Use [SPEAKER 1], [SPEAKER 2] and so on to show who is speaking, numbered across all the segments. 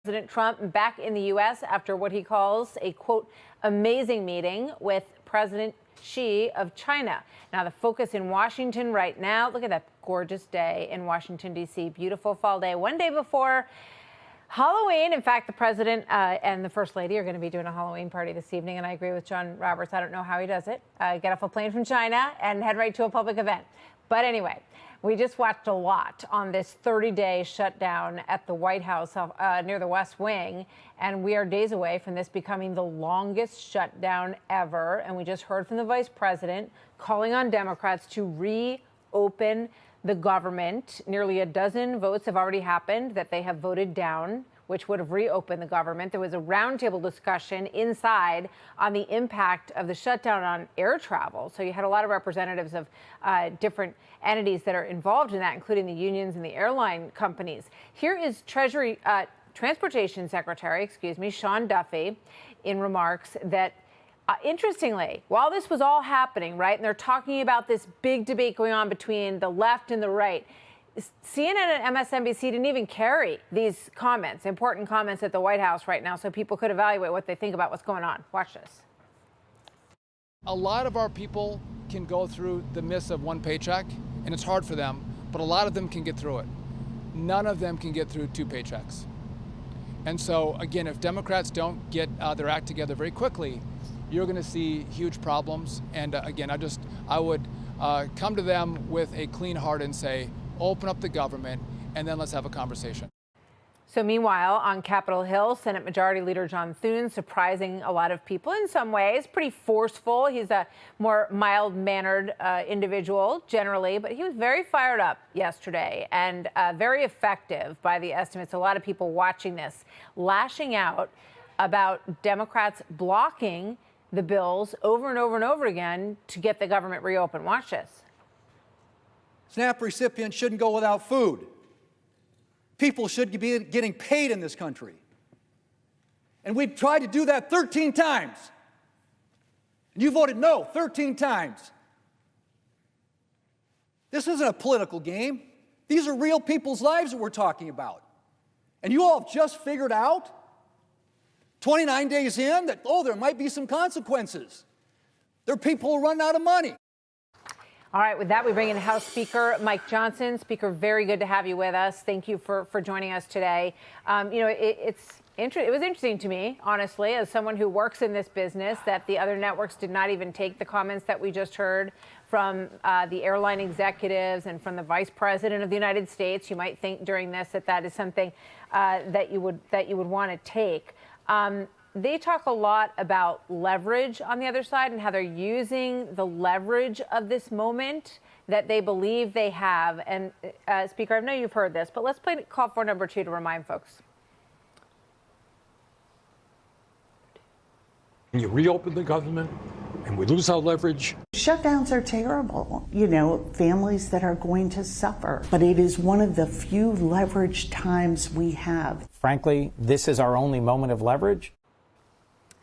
[SPEAKER 1] President Trump back in the U.S. after what he calls a, quote, amazing meeting with President Xi of China. Now, the focus in Washington right now, look at that gorgeous day in Washington, D.C., beautiful fall day, one day before Halloween. In fact, the president and the first lady are going to be doing a Halloween party this evening, and I agree with John Roberts. I don't know how he does it. Get off a plane from China and head right to a public event. But anyway, we just watched a lot on this 30-day shutdown at the White House near the West Wing, and we are days away from this becoming the longest shutdown ever. And we just heard from the vice president calling on Democrats to reopen the government. Nearly a dozen votes have already happened that they have voted down, which would have reopened the government. There was a roundtable discussion inside on the impact of the shutdown on air travel. So you had a lot of representatives of different entities that are involved in that, including the unions and the airline companies. Here is Transportation Secretary, Sean Duffy, in remarks that interestingly, while this was all happening, right, and they're talking about this big debate going on between the left and the right, CNN and MSNBC didn't even carry these comments, important comments at the White House right now, so people could evaluate what they think about what's going on. Watch this.
[SPEAKER 2] A lot of our people can go through the miss of one paycheck, and it's hard for them, but a lot of them can get through it. None of them can get through two paychecks. And so, again, if Democrats don't get their act together very quickly, you're going to see huge problems. And again, I would come to them with a clean heart and say, open up the government, and then let's have a conversation.
[SPEAKER 1] So meanwhile, on Capitol Hill, Senate Majority Leader John Thune surprising a lot of people in some ways, pretty forceful. He's a more mild-mannered individual generally, but he was very fired up yesterday and very effective by the estimates. A lot of people watching this, lashing out about Democrats blocking the bills over and over and over again to get the government reopened. Watch this.
[SPEAKER 3] SNAP recipients shouldn't go without food. People should be getting paid in this country. And we've tried to do that 13 times. And you voted no 13 times. This isn't a political game. These are real people's lives that we're talking about. And you all have just figured out, 29 days in, that, there might be some consequences. There are people who run out of money.
[SPEAKER 1] All right, with that, we bring in House Speaker Mike Johnson. Speaker, very good to have you with us. Thank you for joining us today. It was interesting to me, honestly, as someone who works in this business, that the other networks did not even take the comments that we just heard from the airline executives and from the Vice President of the United States. You might think during this that is something that you would want to take. They talk a lot about leverage on the other side and how they're using the leverage of this moment that they believe they have. And Speaker, I know you've heard this, but let's play call for number 2 to remind folks.
[SPEAKER 4] When you reopen the government and we lose our leverage.
[SPEAKER 5] Shutdowns are terrible. Families that are going to suffer. But it is one of the few leverage times we have.
[SPEAKER 6] Frankly, this is our only moment of leverage.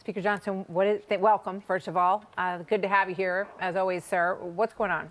[SPEAKER 1] Speaker Johnson, welcome, first of all. Good to have you here, as always, sir. What's going on?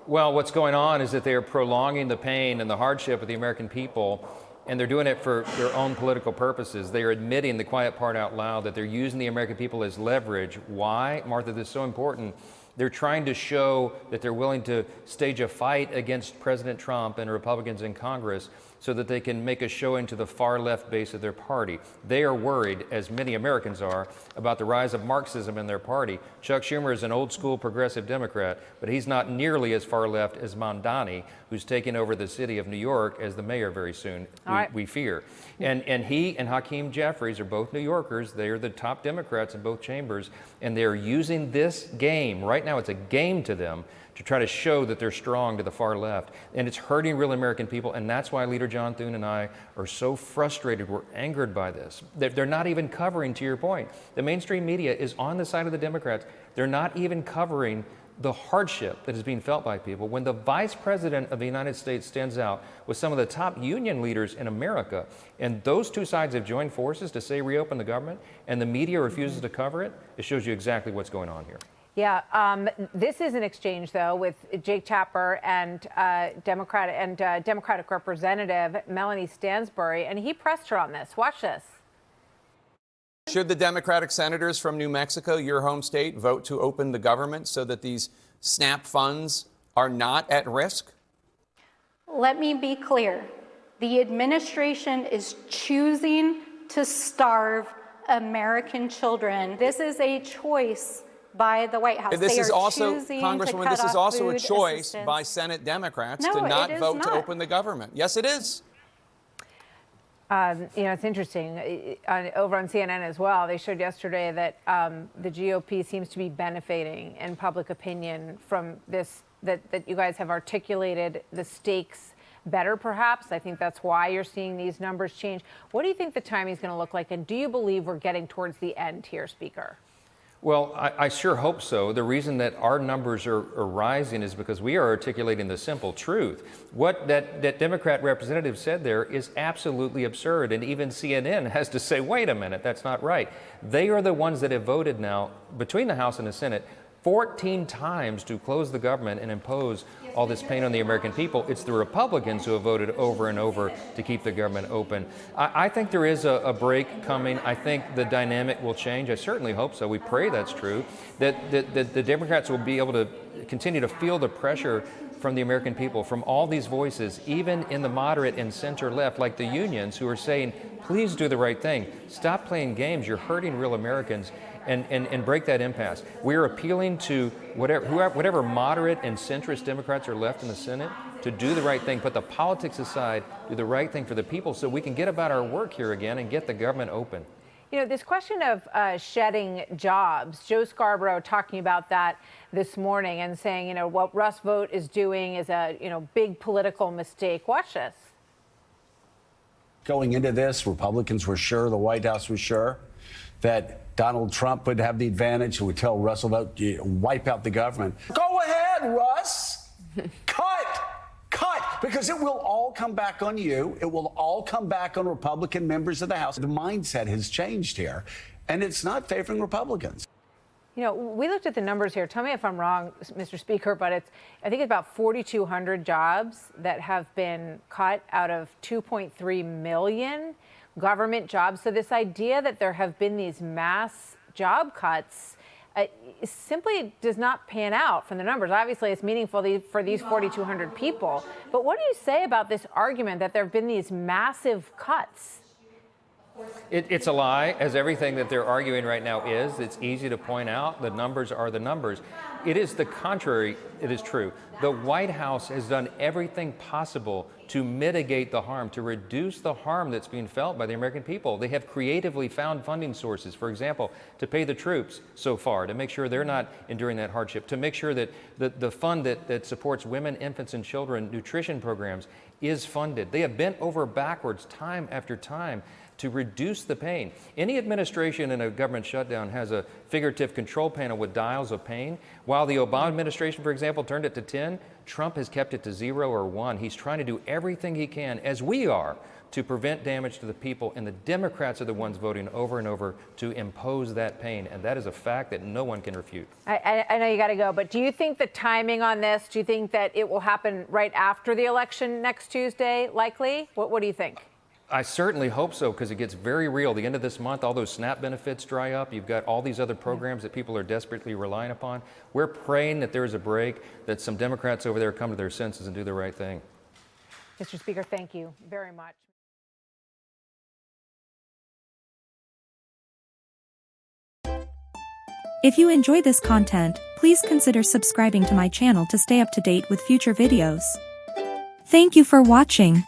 [SPEAKER 7] Well, what's going on is that they are prolonging the pain and the hardship of the American people, and they're doing it for their own political purposes. They are admitting the quiet part out loud that they're using the American people as leverage. Why? Martha, this is so important. They're trying to show that they're willing to stage a fight against President Trump and Republicans in Congress so that they can make a showing to the far left base of their party. They are worried, as many Americans are, about the rise of Marxism in their party. Chuck Schumer is an old school progressive Democrat, but he's not nearly as far left as Mamdani, who's taking over the city of New York as the mayor very soon, we fear. And he and Hakeem Jeffries are both New Yorkers. They are the top Democrats in both chambers, and they're using this game. Right now, it's a game to them to try to show that they're strong to the far left. And it's hurting real American people, and that's why Leader John Thune and I are so frustrated. We're angered by this. They're not even covering, to your point. The mainstream media is on the side of the Democrats. They're not even covering the hardship that is being felt by people. When the Vice President of the United States stands out with some of the top union leaders in America, and those two sides have joined forces to say reopen the government, and the media refuses to cover it, it shows you exactly what's going on here.
[SPEAKER 1] Yeah, this is an exchange, though, with Jake Tapper and Democratic Representative Melanie Stansbury, and he pressed her on this. Watch this.
[SPEAKER 8] Should the Democratic senators from New Mexico, your home state, vote to open the government so that these SNAP funds are not at risk?
[SPEAKER 9] Let me be clear. The administration is choosing to starve American children. This is a choice by the White House.
[SPEAKER 8] This is also,
[SPEAKER 9] choosing
[SPEAKER 8] Congresswoman,
[SPEAKER 9] to cut
[SPEAKER 8] this is
[SPEAKER 9] off
[SPEAKER 8] also a
[SPEAKER 9] food
[SPEAKER 8] choice
[SPEAKER 9] assistance.
[SPEAKER 8] by Senate Democrats
[SPEAKER 9] No,
[SPEAKER 8] to not
[SPEAKER 9] it is
[SPEAKER 8] vote to
[SPEAKER 9] not.
[SPEAKER 8] open the government. Yes, it is.
[SPEAKER 1] It's interesting. Over on CNN as well, they showed yesterday that the GOP seems to be benefiting in public opinion from this, that you guys have articulated the stakes better, perhaps. I think that's why you're seeing these numbers change. What do you think the timing is going to look like? And do you believe we're getting towards the end here, Speaker?
[SPEAKER 7] Well, I sure hope so. The reason that our numbers are rising is because we are articulating the simple truth. What that Democrat representative said there is absolutely absurd. And even CNN has to say, wait a minute, that's not right. They are the ones that have voted now between the House and the Senate 14 times to close the government and impose all this pain on the American people. It's the Republicans who have voted over and over to keep the government open. I think there is a break coming. I think the dynamic will change. I certainly hope so. We pray that's true. That the Democrats will be able to continue to feel the pressure from the American people, from all these voices, even in the moderate and center left, like the unions, who are saying, please do the right thing. Stop playing games. You're hurting real Americans. And break that impasse. We're appealing to whatever moderate and centrist Democrats are left in the Senate to do the right thing, put the politics aside, do the right thing for the people so we can get about our work here again and get the government open.
[SPEAKER 1] You know, this question of shedding jobs, Joe Scarborough talking about that this morning and saying, you know, what Russ Vought is doing is a, big political mistake. Watch this.
[SPEAKER 10] Going into this, Republicans were sure, the White House was sure, that Donald Trump would have the advantage, who would tell Russell about wipe out the government. Go ahead, Russ. Cut, because it will all come back on you. It will all come back on Republican members of the House. The mindset has changed here, and it's not favoring Republicans.
[SPEAKER 1] You know, we looked at the numbers here. Tell me if I'm wrong, Mr. Speaker, but I think it's about 4,200 jobs that have been cut out of 2.3 million government jobs. So this idea that there have been these mass job cuts simply does not pan out from the numbers. Obviously, it's meaningful for these 4,200 people. But what do you say about this argument that there have been these massive cuts?
[SPEAKER 7] It's a lie, as everything that they're arguing right now is. It's easy to point out. The numbers are the numbers. It is the contrary. It is true. The White House has done everything possible to mitigate the harm, to reduce the harm that's being felt by the American people. They have creatively found funding sources, for example, to pay the troops so far, to make sure they're not enduring that hardship, to make sure that the fund that supports women, infants, and children nutrition programs is funded. They have bent over backwards time after time to reduce the pain. Any administration in a government shutdown has a figurative control panel with dials of pain. While the Obama administration, for example, turned it to 10, Trump has kept it to 0 or 1. He's trying to do everything he can, as we are, to prevent damage to the people, and the Democrats are the ones voting over and over to impose that pain, and that is a fact that no one can refute.
[SPEAKER 1] I know you got to go, but do you think the timing on this, do you think that it will happen right after the election next Tuesday, likely? What do you think?
[SPEAKER 7] I certainly hope so, because it gets very real. The end of this month, all those SNAP benefits dry up. You've got all these other programs that people are desperately relying upon. We're praying that there's a break, that some Democrats over there come to their senses and do the right thing.
[SPEAKER 1] Mr. Speaker, thank you very much.
[SPEAKER 11] If you enjoy this content, please consider subscribing to my channel to stay up to date with future videos. Thank you for watching.